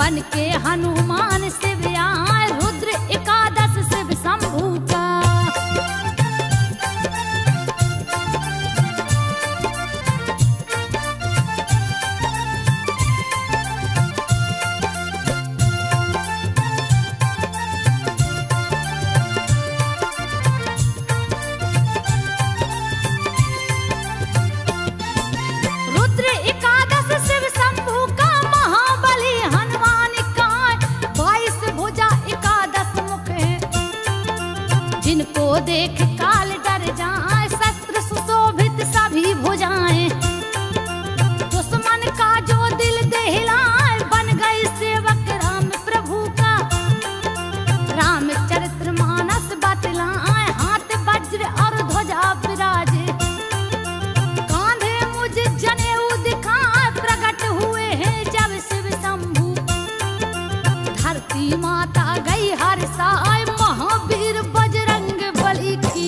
बन के हनुमान शिव आए, रुद्र एकादश शिव शंभू का। रुद्र एकादश शिव शंभू का, महाबली हनुमान का। 22 भुजा एकादश मुख है, जिनको देख काल डर जाए, शस्त्र सुशोभित सभी भुजाएं। दुश्मन का जो दिल दहलाए, बन गए सेवक राम प्रभु का। रामचरित्र मानस बतलाए, हाथ वज्र और ध्वजा विराजे। कांधे मुझ जनेऊ दिखाए, प्रकट हुए हैं जब शिव शंभू। धरती माता गई हर्षाए, महावीर बजरंग बली की।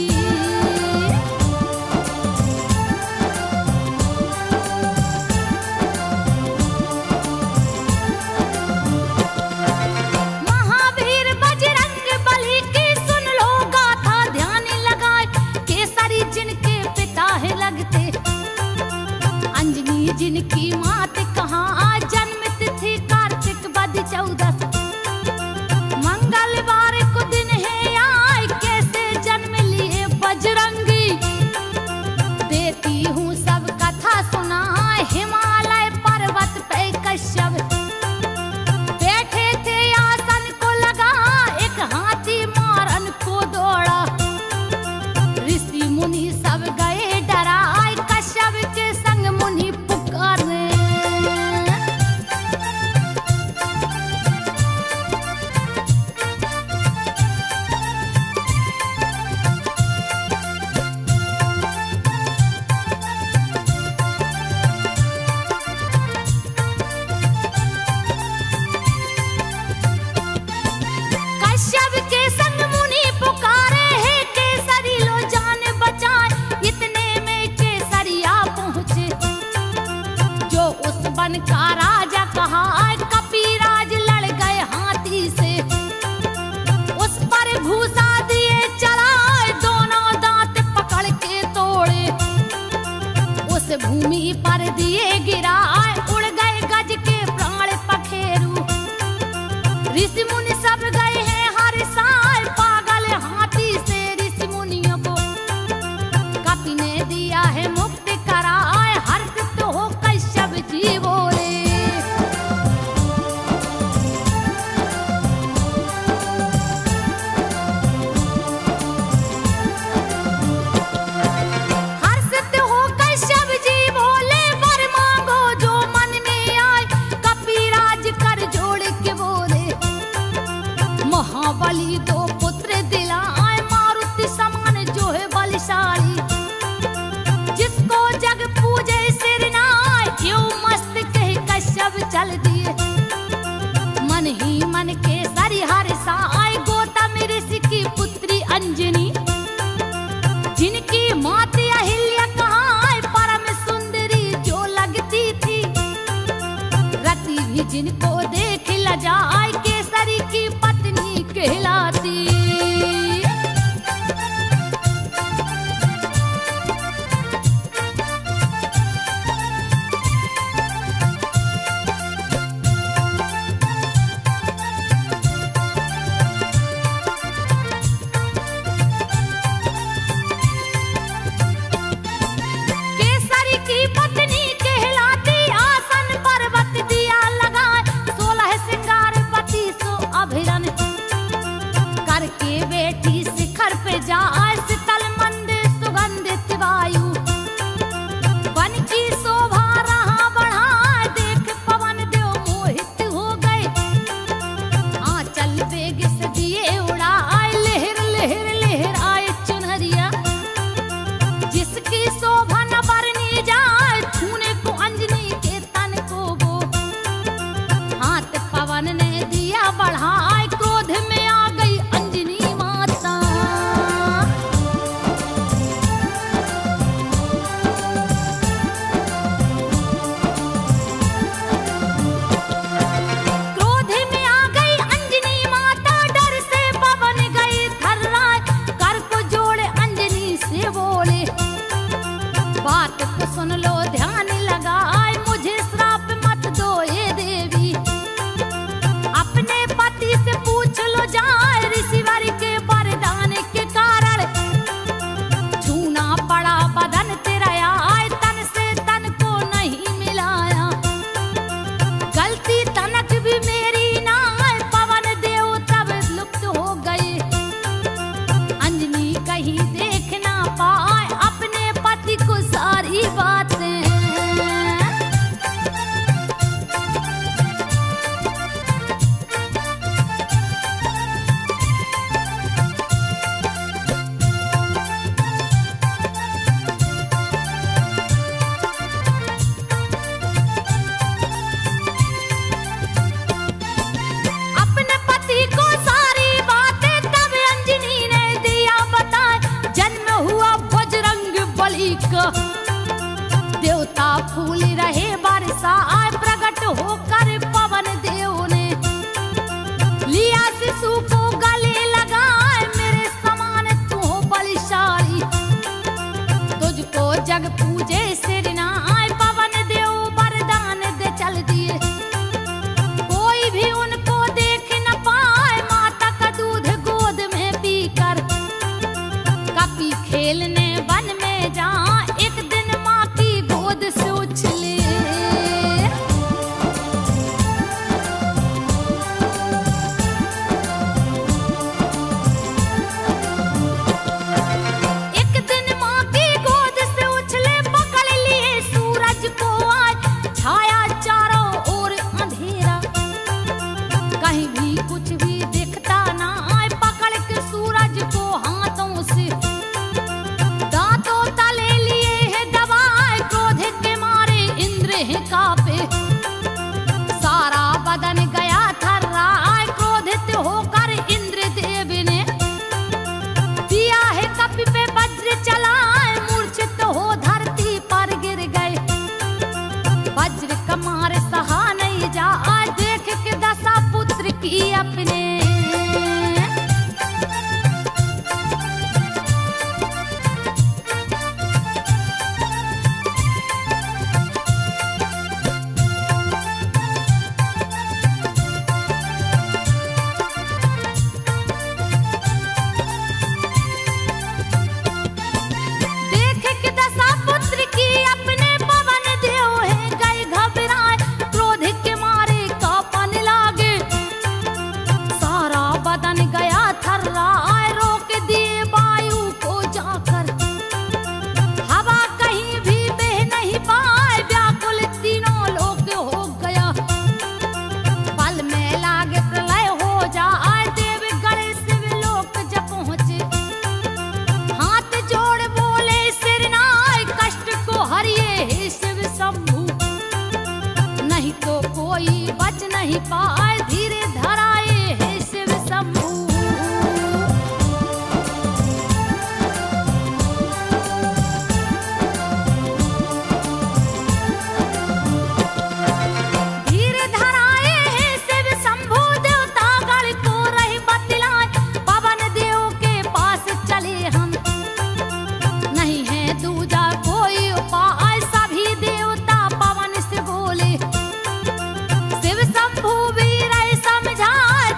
महावीर बजरंग बली की, सुन लो गाथा ध्यान लगाए। केसरी जिनके पिता है लगते, अंजनी जिनकी मात कहाँ। जन्म तिथि कार्तिक वद 14, मंगलवार को दिन है आए। कैसे जन्म लिए बजरंगी, देती हूँ सब कथा सुनाए। हिमालय पर्वत पे कश्यप बैठे थे, आसन को लगा। एक हाथी मारन को दौड़ा, ऋषि मुनि सब गए डराए। कश्यप के संग मुनि पुकारे, कश्यप के संग मुनि पुकारे हैं। केसरी लो जान बचाए, इतने में केसरिया पहुँचे, जो उस वन का राजा कहा। कपिराज लड़ गए हाथी से, उस पर भूसा दिए चलाए। दोनों दांत पकड़ के तोड़े, उस भूमि पर दिए गिराए। उड़ गए गज के प्राण पखेरु, ऋषि मुनि सब गए हैं हर्षाए। पागल हाथी से ऋषि मुनियों को, कपि ने दिया है मुक्ति कराए। हर्षित हो कश्यप जी बोले, हर्षित हो कश्यप जी बोले। वर मांगो जो मन में आए, कपिराज कर जोड़ के बोले। महाबली 2 पुत्र दिलाए, मारुति समान जो है बलशाली। जिसको जग पूजे सिर नाय, क्यों मस्त कह कश्यप चल दिए। मन ही मन के सरि हर्षाए, गौतम ऋषि की पुत्री अंजनी। जिनकी मात अहिल्या कहाँ, परम सुंदरी जो लगती थी। रति भी जिनको देख लजाए, केसरी की पत्नी कहलाती। केसरी की पत्नी कहलाती, आसन पर्वत दिया लगाए। 16 श्रृंगार 32 अभिरन, करके बेटी शिखर पे जाए। शीतल मंद सुगंधित वायु, वन की शोभा रहा बढ़ा। देख पवन देव मोहित हो गए, आंचल बेग से दिए उड़ाए। लहर लहर लहर आए चुनरिया, जिसकी शोभा न बरनी जाए। छूने को अंजनी के तन को वो, हाथ पवन ने दिया बढ़ाए। क्रोध में आ गई अंजनी माता, क्रोध फूल रहे बरसा आए प्रकट होकर पवन देव ने लिया शिशु को गले लगाए मेरे समान तू हो बलशाली तुझको जग पूजे सिर नाय पवन देव वरदान दे चल दिए कोई भी उनको देख न पाए माता का दूध गोद में पीकर कपी खेलने वन में जा एक दिन माँ की गोद से उछले एक दिन माँ की गोद से उछले पकड़ लिए सूरज को आज छाया चारों ओर अंधेरा कहीं भी कुछ भी दिखता ना आए पकड़ के सूरज को हाथों से दांतों तले लिए है दबाए क्रोध के मारे इंद्र है कांपे सारा बदन गया थर्राए क्रोधित होकर इंद्र देव ने दिया है कपि पे वज्र चलाए मूर्छित हो धरती पर गिर गए वज्र कमार सहा नहीं जा देख के दशा पुत्र की अपने देख के दशा पुत्र की अपने पवन देव है गए घबराए क्रोध के मारे कांपने लागे सारा बदन गया थर्राए रोक दिए वायु को जाकर हवा कहीं भी बह नहीं पाए व्याकुल तीनों लोग हो गया पल में लागे प्रलय हो जाए देव गणे शिव लोक जब पहुंचे हाथ जोड़ बोले सिर नाय कष्ट को हरिए हे शिव शंभु नहीं तो कोई बच नहीं पाए धीरे धराए हे शिव शंभु धीरे धराए हे शिव शंभु देवता गण को रही बतलाए पवन देव के पास चले हम नहीं है दूजा कोई उपाय सभी देवता पवन से बोले शिव शंभु वीर समझा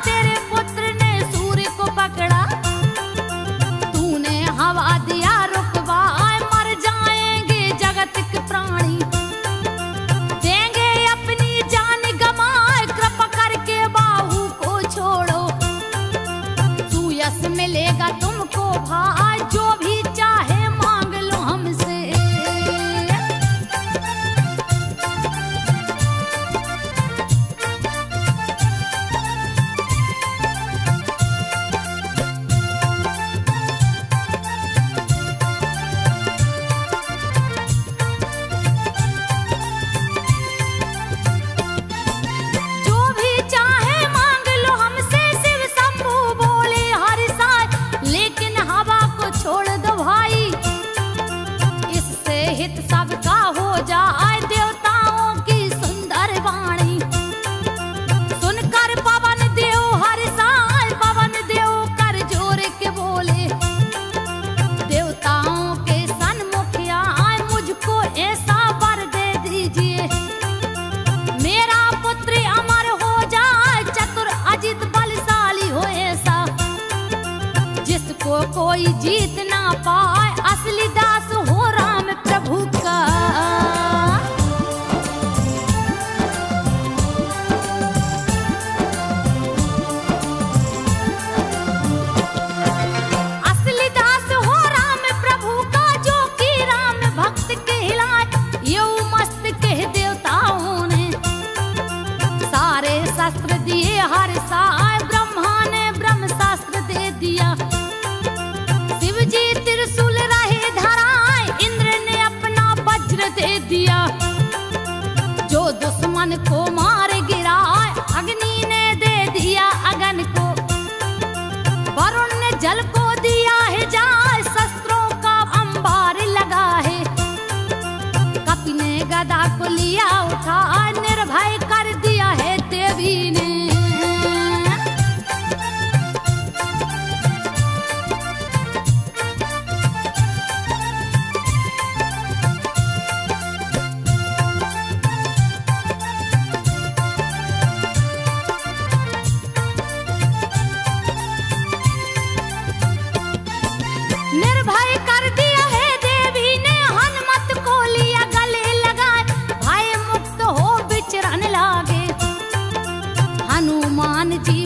तेरे पुत्र ने सूर्य को पकड़ा तूने हवा दिया रुकवा मर जाएंगे जगत के प्राणी देंगे अपनी जान गमाए कृपा करके बाहु को छोड़ो सुयस मिलेगा तुमको भाई जो भी चाहे मांग लो हमसे जो भी चाहे मांग लो हमसे शिव शंभु बोले हर साथ लेकिन हवा को छोड़ दो भाई इससे हित सबका हो जाए देवताओं की सुंदर वाणी सुनकर पवन देव हर साल पवन देव कर जोर के बोले देवताओं के सन्मुख आए मुझको ऐसा वर दे दीजिए मेरा पुत्र अमर हो जाए चतुर अजित बलशाली हो ऐसा जिसको कोई जीत ना पाए असली दास हो राम प्रभु का असली दास हो राम प्रभु का जो कि राम भक्त कहलाए यो मस्त कह देवताओं ने सारे शस्त्र दिए हर साय ब्रह्मा ने ब्रह्म शास्त्र दे दिया शिव जी त्रिशूल रहे धराए इंद्र ने अपना वज्र दे दिया जो दुश्मन को मार गिराए अग्नि ने दे दिया अगन को वरुण ने जल को दिया है जाए शस्त्रों का अंबार लगा है कपि ने गदा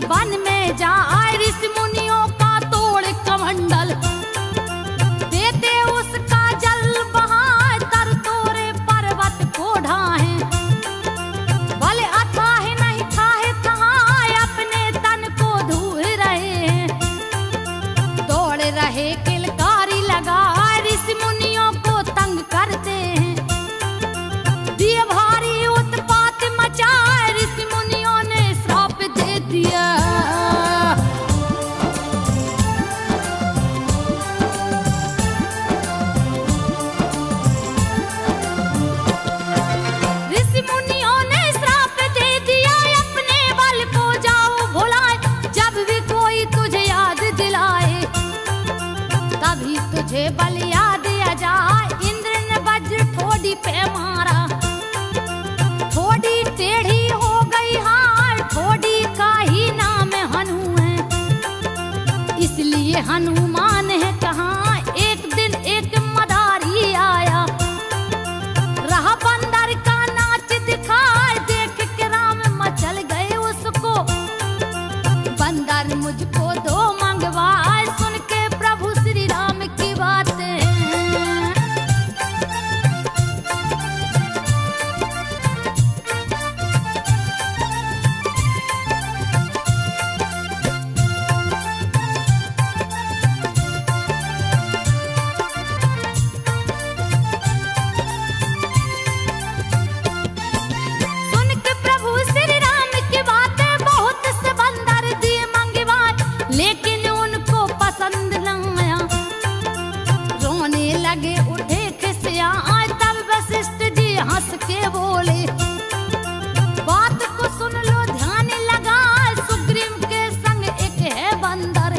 वन में जाए ऋषि मुनियों का तोड़ कमंडल, देते उसका जल बहाए तर तोरे पर्वत को ढाहे। भले अथाह नहीं थाहे थहाए अपने तन को धूल रहे हैं, दौड़ रहे किलकारी लगाए ऋषि मुनियों को तंग करते हैं। दिए भारी उत्पात मचाए ऋषि मुनियों ने श्राप दे दिया। ऋषि मुनियों ने श्राप दे दिया अपने बल को जाओ भुलाए। जब भी कोई तुझे याद दिलाए तभी तुझे बल याद आ जाए। इंद्र ने वज्र ठोड़ी पे मारा, ठोड़ी टेढ़ी हो गई हार, ठोड़ी का ही नाम हनु है, इसलिए हनुमान है कहाँ। एक दिन एक मदारी आया, रहा बंदर का नाच दिखाए, देख के राम मचल गए उसको। बंदर मुझको दो मंगवाए, सुन के प्रभु श्री राम की बातें। सुन के प्रभु श्री राम की बातें बहुत से बंदर दिए मंगवाए, लेकिन उनको पसंद न आया। रोने लगे उठे खिसिया, तब वशिष्ठ जी हंस के बोले बात को सुन लो ध्यान लगा। सुग्रीव के संग एक है बंदर,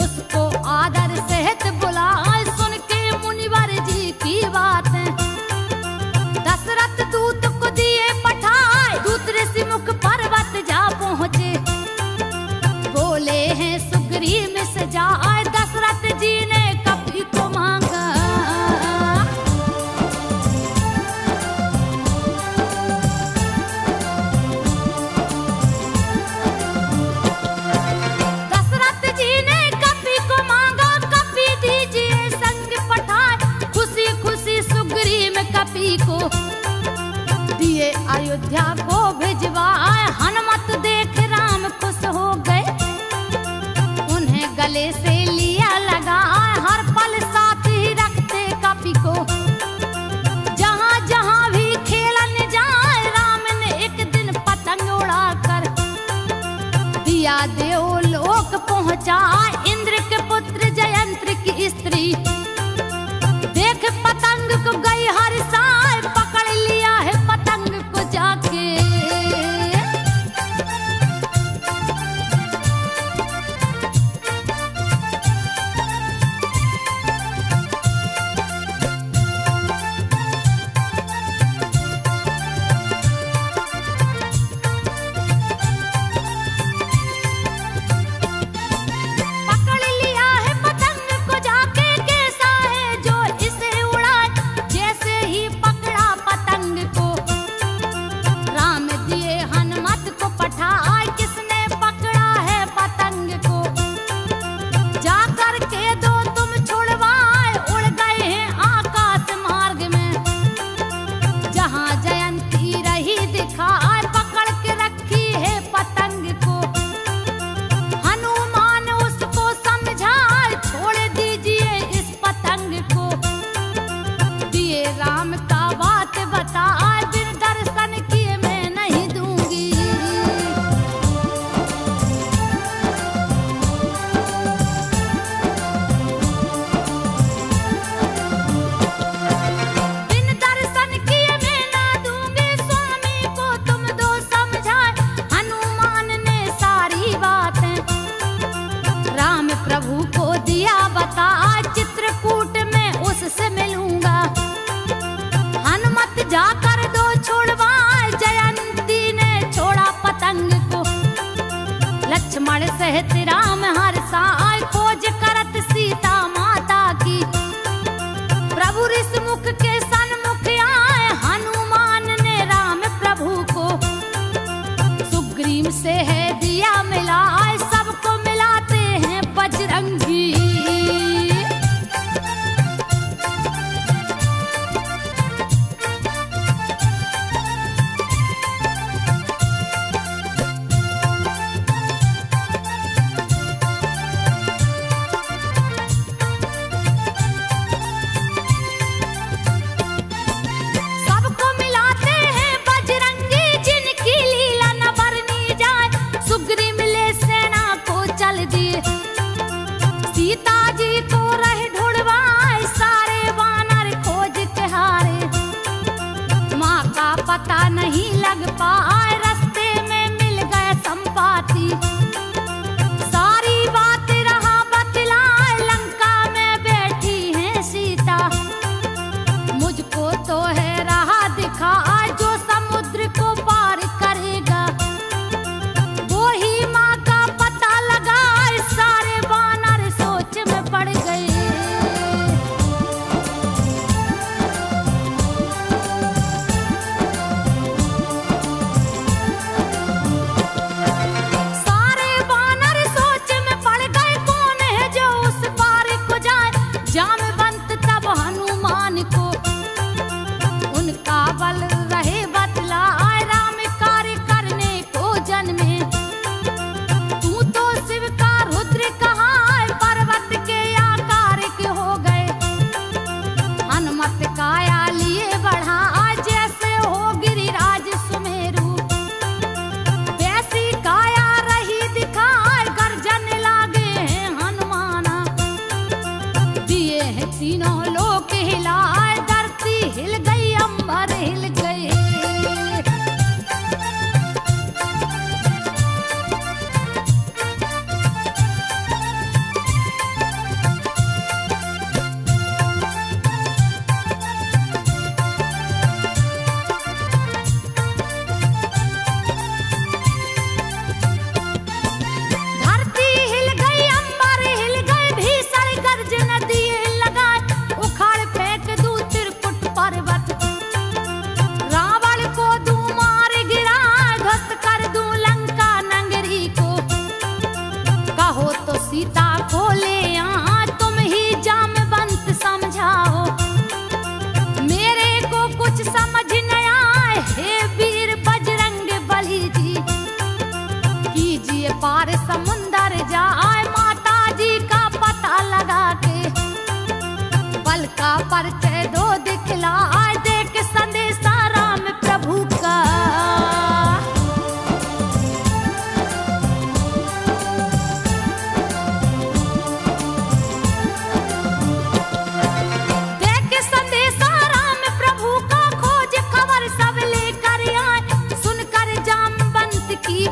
उसको आदर सहित बुलाए। सुन के मुनिवर जी की बातें दशरथ दूत को दिए पठाए, दूत ऋषि मुख पर्वत जा पहुँचे। बोले हैं सुग्रीव से जाए, दशरथ जी ने कपी को मांगा। दशरथ जी ने कपी को मांगा, कपी दीजिए संग पठाए। खुशी खुशी सुग्रीव कपी को दिए अयोध्या को भिजवाए। हनुमत देख राम खुश हो गए, उन्हें गले से लिया लगा। हर पल साथ ही रखते कपी को, जहाँ जहाँ भी खेलन जाए। राम ने एक दिन पतंग उड़ाकर दिया देवलोक पहुँचा। इंद्र के पुत्र जयंत्र की स्त्री देख पतंग को गई हर साय, पकड़ लिया है पतंग को जाके। पकड़ लिया है पतंग को जाके, कैसा है जो इसे उड़ाए। जैसे ही पकड़ा पतंग को, राम दिए हनुमत को पठाए। किसने पकड़ा है पतंग को, जा कर के दो तुम छुड़वाए। उड़ गए हैं आकाश मार्ग में, जहाँ जयंती रही दिखाए। पकड़ के रखी है पतंग को, हनुमान उसको समझाए। छोड़ दीजिए इस पतंग को, दिए राम का बात बताए। बिन दर्शन किए मैं नहीं दूंगी। बिन दर्शन किए मैं ना दूंगी, स्वामी को तुम दो समझाए। हनुमान ने सारी बातें राम प्रभु को दिया बता। चित्रकूट में उससे मिलूंगा, हनुमत जाकर दो छुड़वाए। जयंती ने छोड़ा पतंग को, लक्ष्मण सहित राम हर साय। खोज करत सीता माता की, प्रभु ऋषि मुख के सन्मुख आए। हनुमान ने राम प्रभु को सुग्रीव से है दिया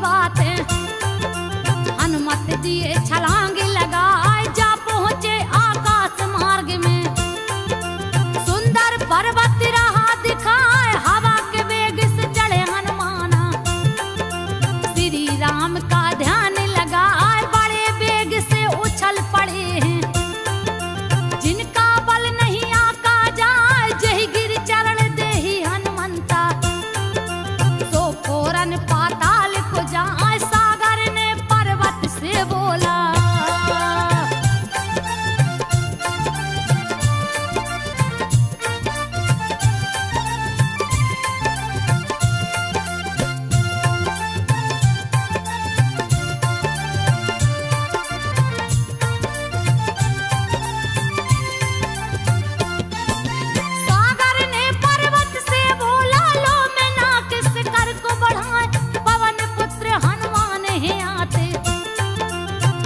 बातें। हनुमत दिए छलांग लगाए जा पहुंचे आकाश मार्ग में। सुंदर पर्वत रहा दिखाए हवा के वेग से चढ़े हनुमाना। श्री राम का ध्यान लगाए बड़े वेग से उछल पड़े हैं। जिनका बल नहीं आका जाए जही गिर चरण देहि हनुमंता। सो फौरन पाताल को जाए सागर ने पर्वत से बोला। सागर ने पर्वत से बोला लो मैं ना किस कर को बढ़ाए। पवन पुत्र हनुमान हैं आते।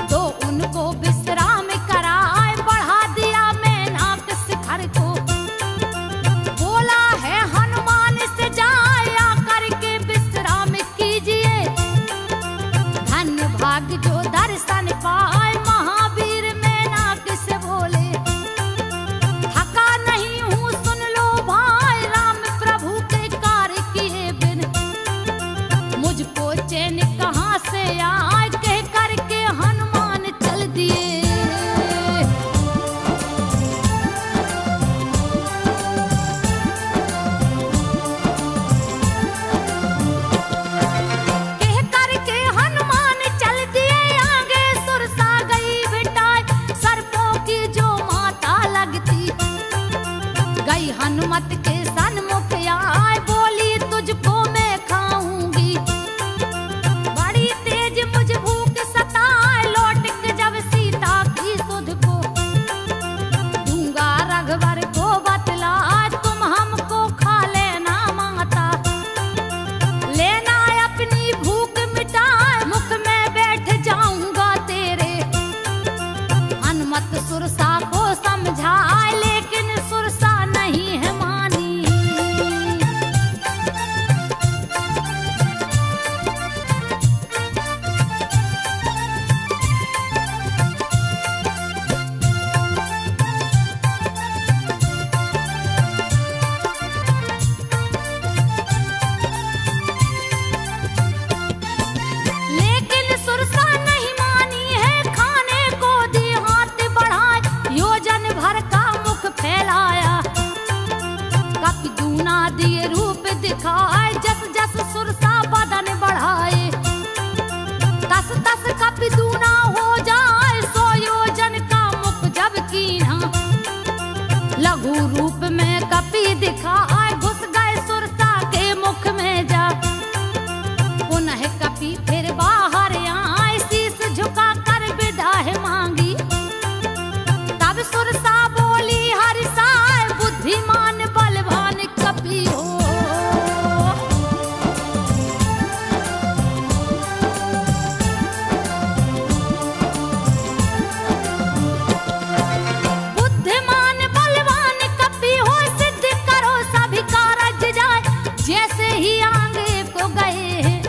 तो उनको विश्राम कराए बढ़ा दिया मैं ना किस घर को। बोला है हनुमान से जाए आकर के विश्राम कीजिए। धन्य भाग्य जो दर्शन पाए महावीर मैं ना किस बोले। थका नहीं हूँ सुन लो भाई राम प्रभु के कार्य किए बिन। मुझको चैन कहाँ से आए कह करके हनुमान चल दिए। कह करके हनुमान चल दिए आगे सुरसा गई बिटाए। सर्पों की जो माता लगती गई हनुमत के सन्मुख आए। बोली तुझको मैं खाऊंगी। बड़ी तेज मुझ भूख सताए लौट के जब सीता की सुध को। दूंगा रघुवर को बतला तुम हमको खा लेना माता। लेना अपनी भूख मिटाए मुख में बैठ जाऊंगा तेरे। हनुमत सुरसा को समझाए लेकिन सुरसा नहीं है मानी। लेकिन सुरसा नहीं मानी है खाने को दी हाथ बढ़ाए। योजन भर का मुख फैलाया कपि दूना दिए रूप दिखाए। जस जस सुरसा बदन बढ़ाए तस तस कपि दूना हो जाए। सो योजन का मुख जब कीन्हा लघु रूप में कपि दिखाए। घुस गए सुरसा के मुख में जा पुनः कपि फिर बाहर आए। शीस झुका कर विदाई मांगी तब सुरसा बोली हरिसाए। बुद्धिमान बलवान कपि हो। बुद्धिमान बलवान कपि हो सिद्ध करो सभी कारज जाए। जैसे ही आगे को गए हैं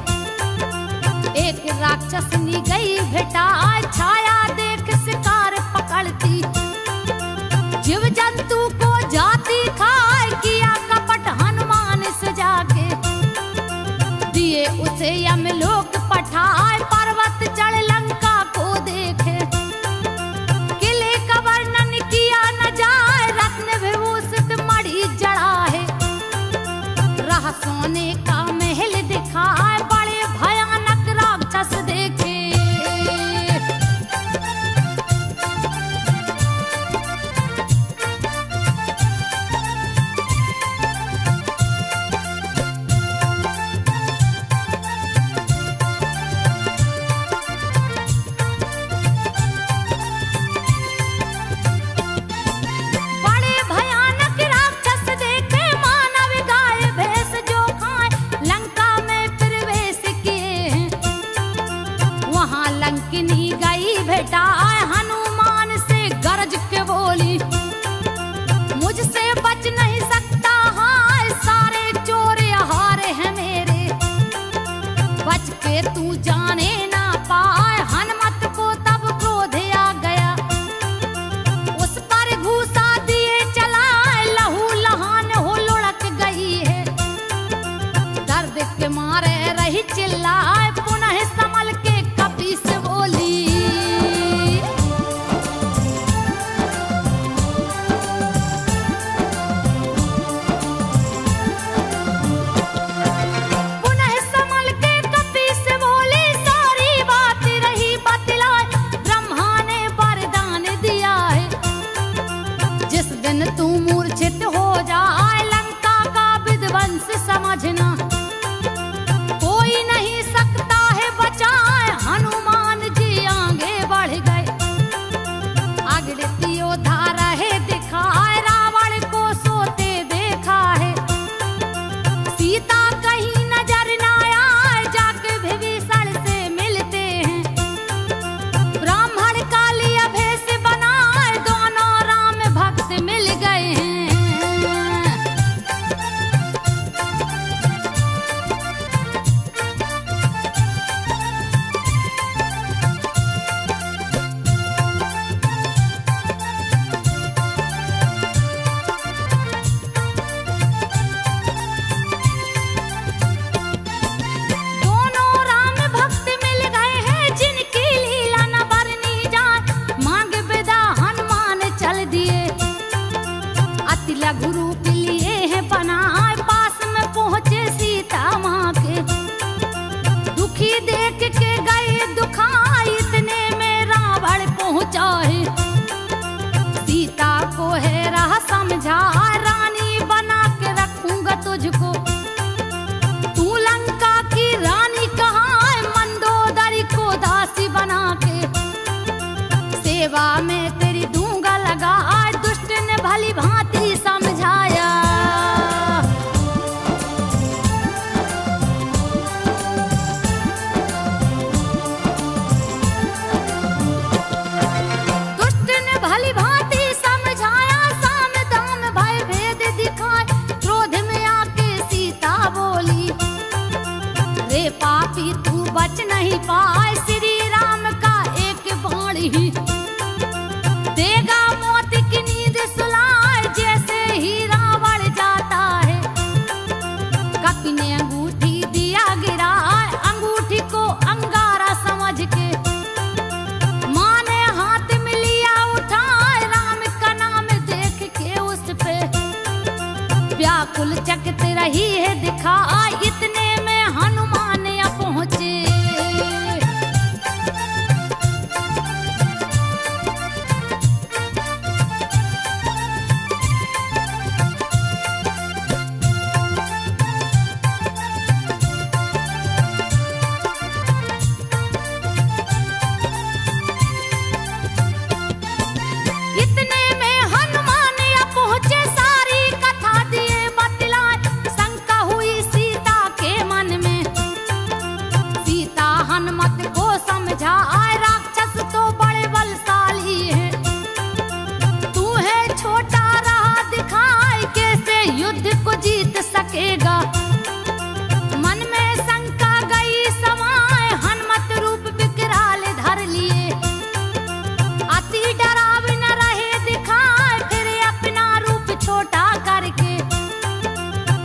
एक राक्षसनी गई भेटाए। छाया देख शिकार पकड़ती जीव जंतु को जाती खाए। किया कपट हनुमान से जाके दिए उसे यमलोक पठाए। पर्वत चढ़ लंका को देखे किले का वर्णन किया न जाए। रत्न विभूषित मणि जड़ा है रह सोने का महल दिखाए। बड़े भयानक राक्षस देखे बच के तू जाने ना पाए। हनुमत को तब क्रोध आ गया, उस पर घूसा दिए चलाए। लहू लहान हो लुढ़क गई है, दर्द के मारे रही चिल्लाए। पुनः संभल के कपी से बोली, तू मूर्छित हो जाए लंका का विध्वंस समझना, कोई नहीं सकता है बचाए। हनुमान जी आगे बढ़ गए, अगड़ती योद्धा रहे दिखाए। रावण को सोते देखा है, सीता कहीं नजर न आए। जाके विभीषण से मिलते हैं, ब्राह्मण का लिया भेष बनाए। दोनों राम भक्त मिल गए हैं। दोनों राम भक्त मिल गए हैं, जिनकी लीला न बरनी जाए। मांग विदा हनुमान चल दिए, अति लघु रूप लिए हैं बनाए। पास में पहुँचे सीता माँ के, दुखी देख के गए दुखाई। इतने में रावण पहुँचा है, सीता को है राह समझा। रानी बना के रखूंगा तुझको, तू लंका की रानी कहाँ है। मंदोदरी को दासी बना के, सेवा में तेरी दूंगा लगा। दुष्ट ने भली भांति समझाया, दुष्ट ने भली भांति समझाया। साम दाम भय भेद दिखाए, क्रोध में आके सीता बोली, रे पापी तू बच नहीं पाए। श्री राम का एक बाण ही देगा मौत की नींद सुलाए। जैसे ही रावण जाता है, कपी ने अंगूठी दिया गिराए। अंगूठी को अंगारा समझ के, माँ ने हाथ में लिया उठाए। राम का नाम देख के उस पे व्याकुल चकित रही है दिखाए। इतने में हनुमान यहाँ पहुँचे, इतने में हनुमान यहाँ पहुँचे। सारी कथा दिए बतलाए, शंका हुई सीता के मन में। सीता हनुमत को समझाए, राक्षस तो बड़े बलशाली है, तू है छोटा रहा दिखाए। कैसे युद्ध को जीत सकेगा, मन में शंका गई समाए। हनुमत रूप विकराल धर लिए, अति डराव न रहे दिखाए। फिर अपना रूप छोटा करके,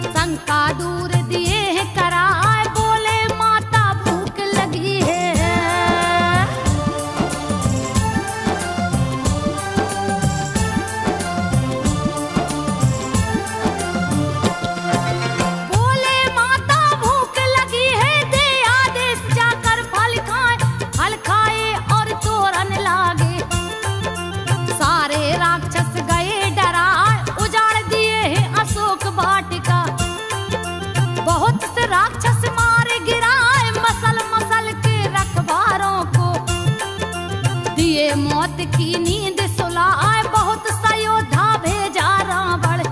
शंका दूर दिए हैं कराए। बोले माता भूख लगी है, बोले माता भूख लगी है। दे आदेश जाकर फल खाए और तोरन लागे। सारे राक्षस गए डराए, उजाड़ दिए हैं अशोक वाटिका। बहुत से राक्षस मारे गिराए, मसल मसल के रखवारों को दिए मौत की नींद सुलाए। बहुत सा योद्धा भेजा रावण,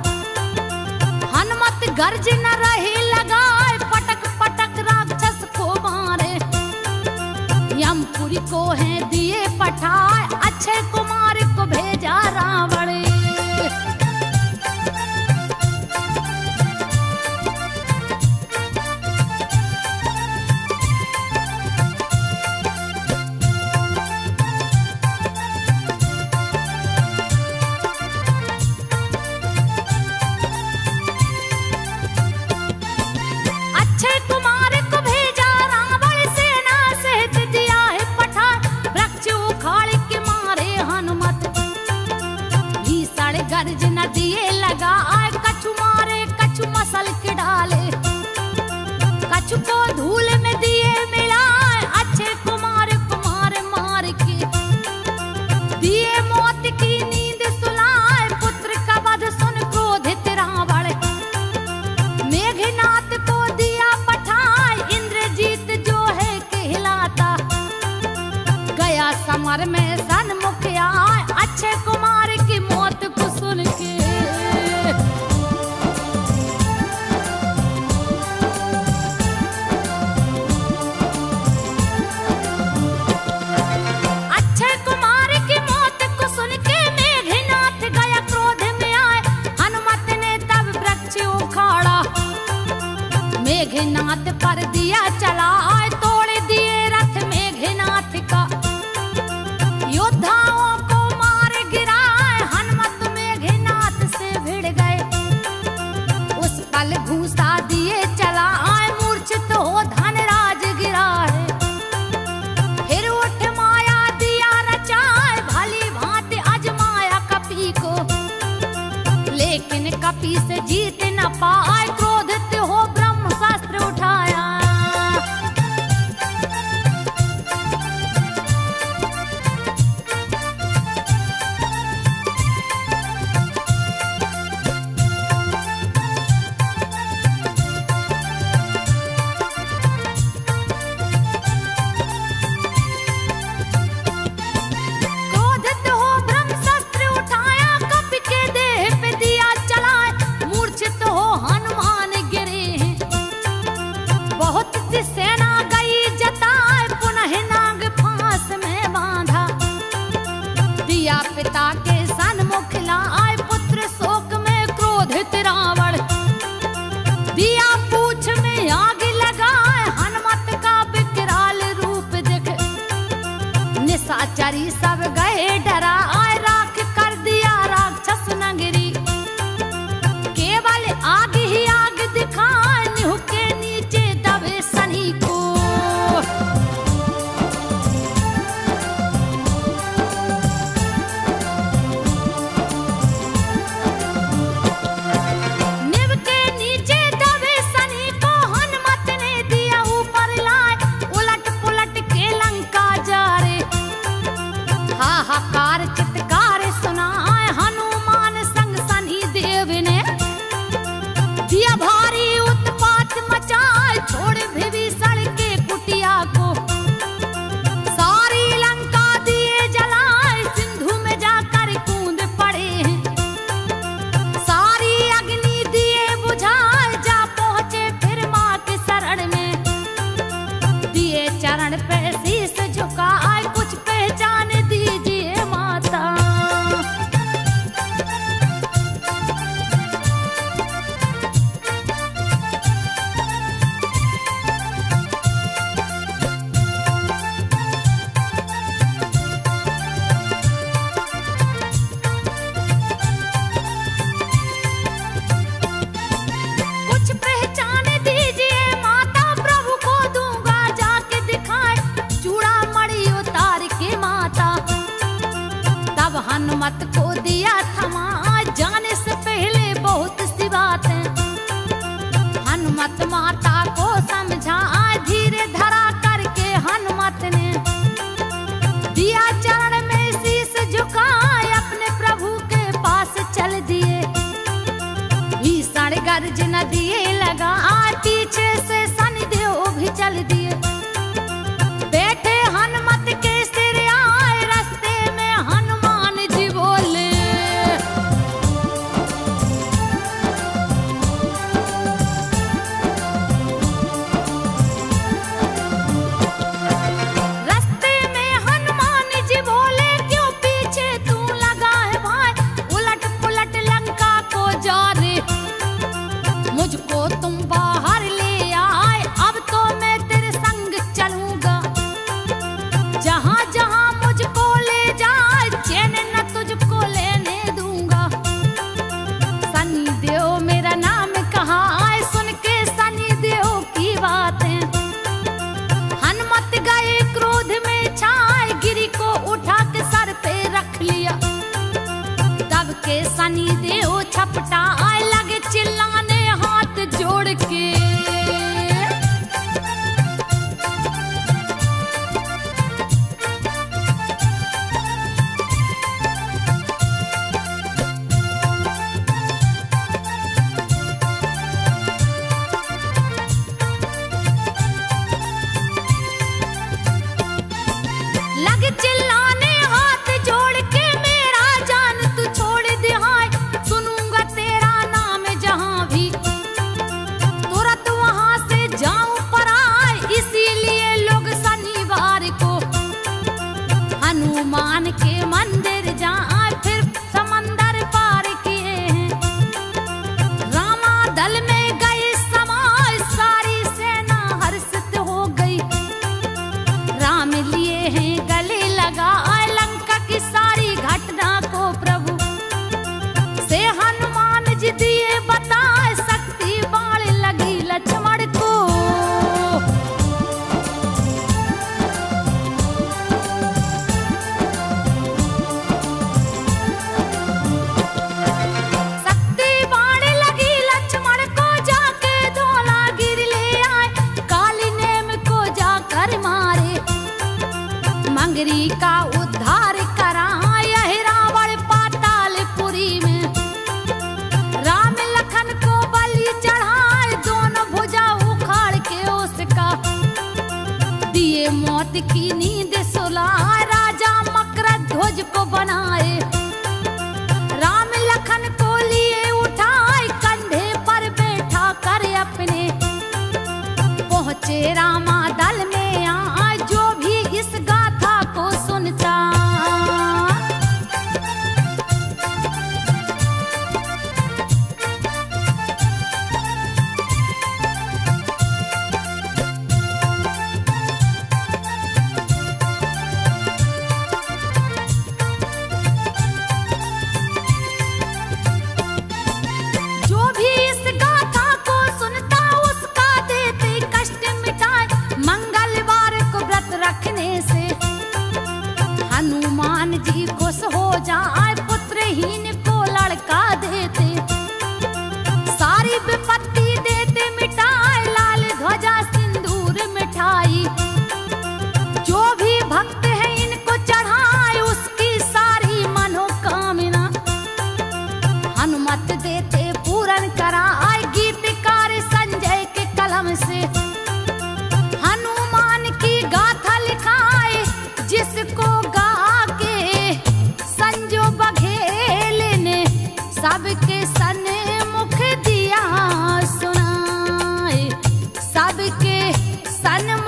हनुमत गर्ज न रहे लगाए। पटक पटक राक्षस को मारे, यमपुरी को है दिए पठाए। अक्षय कुमार को भेजा रावण, उम्र में सन्मुख आए अक्षय कुमार की मौत को सुन के। अक्षय कुमार की मौत को सुन के मेघनाथ गया क्रोध में आए। हनुमत ने तब वृक्ष उखाड़ा, मेघनाथ पर दिया चलाए, तोड़ दिए रथ मेघनाथ का। योद्धाओं को मार गिराए, हनुमत मेघनाथ से भिड़ गए। उस पल घूसा दिए चलाए, मूर्छित हो धनराज गिरा है। फिर उठ माया दिया रचाए, भली भांति अजमाया कपी को, लेकिन कपी से जीत न पाए। क्रोधित हो ब्रह्मास्त्र उठाया। क्रोधित हो ब्रह्मास्त्र उठाया, कपि के देह पे दिया चलाए। मूर्छित हो हनुमान गिरे हैं, बहुत सी सेना गई जताए। पुनः नाग फांस में बांधा, दिया पिता के सन्मुख लाए। पुत्र शोक में क्रोधित रावण, दिया पूछ में आग लगाए। हनुमत का विकराल रूप देख निशाचरी सब गए डराए। राख कर दिया राक्षस नगरी, केवल आग ही आग दिखाए। निहू के नीचे दबे शनि को, निभ के नीचे दबे शनि को। हनुमत ने दिया ऊपर लाए, उलट पुलट के लंका जा रे। हाहाकार चित्कार सुनाए, हनुमान संग शनि देव ने। दिया भारी उत्पात मचाए, छोड़ विभीषण के कुटिया को। सारी लंका दिए जलाए, सिंधु में जाकर कूद पड़े हैं। सारी अग्नि दिए बुझाए, जा पहुंचे फिर माँ के शरण में। दिए चरण पे शीस झुकाए, कुछ पहचान दीजिए माता। कुछ पहचान दीजिए माता, प्रभु को दूंगा जाके दिखाए। चूड़ा मणि उतार के माता, तब हनुमत को दिया थमा। जाने से पहले बहुत सी बातें हनुमत माता को समझा। धीरे धरा करके हनुमत ने दिया चरण में शीस झुकाए। अपने प्रभु के पास चल दिए, भीषण गर्जन दिए लगा। पीछे से शनिदेव भी चल दिए, बैठे हनुमत के सिर आए। रास्ते में हनुमान जी बोले, रास्ते में हनुमान जी बोले, क्यों पीछे तू लगा है भाई। उलट पुलट लंका को जा रे, मुझको तुम बाहर ले आए। अब तो मैं तेरे संग चलूंगा, जहां जहां मुझको ले जाए। चैन न तुझको लेने दूंगा। शनि देव मेरा नाम कहा आए, सुन के शनि देव की बातें। हनुमत गए क्रोध में छाए, गिरी को उठा के सर पे रख लिया। तब के शनि देव छपटाए, लगे चिल्लाने हाथ जोड़ के। लग चिल्लाने नगरी का उद्धार करा यह रावण पातालपुरी में। राम लखन को बलि चढ़ाए दोनों भुजा उखाड़ के उसका, दिए मौत की नींद सुलाए राजा मकरध्वज को बनाए। राम लखन को लिए उठाए कंधे पर बैठा कर अपने, पहुंचे रामा दल में आ जो भी इस गाथा को सुनता। जो भी इस गाथा को सुनता उसका देते कष्ट मिटाए, मंगलवार को व्रत रखने से हनुमान जी खुश हो जाए, पुत्रहीन को लड़का देते, सारी विपत्ति देते मिटाए, लाल ध्वजा सिंदूर मिठाई। जो भी भक्त है इनको चढ़ाए उसकी सारी मनोकामना, हनुमत देते पूर्ण कराए, गीतकार संजय के कलम से। हनुमान की गाथा लिखाए जिसको गा के संजो बघेल ने सबके सन्मुख दिया सुनाए, सबके सन्मुख